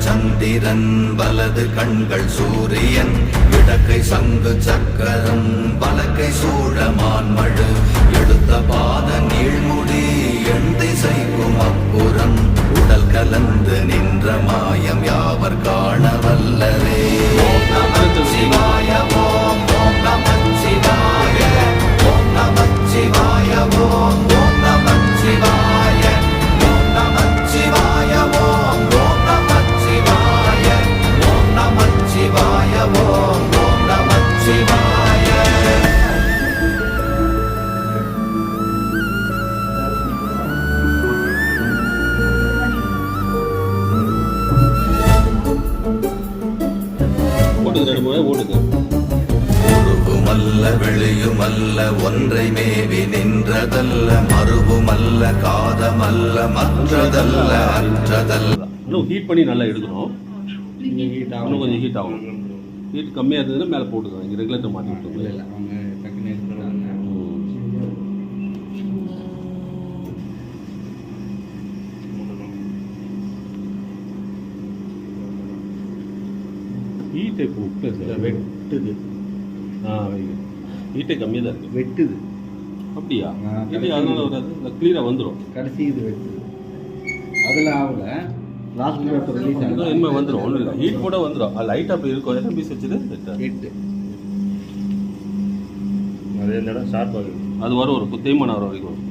சந்திரன் வலது கண்கள் சூரியன் இடக்கை சங்கு சக்கரம் வலக்கை சூழமான்மழு எடுத்த பாத நீழ்முடி எண் திசைக்கும் அப்புறம் உடல் கலந்து நின்ற மாயம் யாவர் காண வல்லரே. ஓம் நம சிவாய ஓம் ஓம் நம சிவாய ஓம் நம சிவாய ஓம் ஓம் நம சிவாய ஓம் நம சிவாய ஓம் ஓம் நம சிவாய ஓம் நம சிவாய ஓம் ஓம் நம சிவாய. உருவுமல்ல வெளியுமல்ல ஒன்றை மேவி நின்றதல்ல மறுவுமல்ல காதமல்ல மற்றதல்ல அற்றதல்ல. இன்னும் ஹீட் பண்ணி நல்லா எடுக்கணும். இன்னும் கொஞ்சம் ஹீட் ஆகும். ஹீட் கம்மியாக இருந்ததுன்னா மேலே போட்டுக்கலாம். இங்கே ரெகுலேட்டர் மாட்டி விட்டுருங்க. இல்லை அவங்க டக்குன்னு எடுத்துக்கிறாங்க. ஹீட்டை வெட்டுது. ஹீட்டை கம்மியாக தான் இருக்குது. வெட்டுது. அப்படியா? இது அதனால வராது. இல்லை கிளியராக வந்துடும். கடைசி இது வெட்டுது. அதில் ஆகல. லாஸ்ட் பேப்பர் ரிலீஸ் ஆகும். இனிமேல் வந்துடும். ஒன்றும் இல்லை. ஹீட் கூட வந்துடும். அது லைட்டாக அப்படி இருக்கும். எத்தனை பீஸ் வச்சுது? 8. அது என்னடா ஷார்ப் ஆகுது. அது வரும். ஒரு தேய்மானம் வர வரைக்கும் வரும்.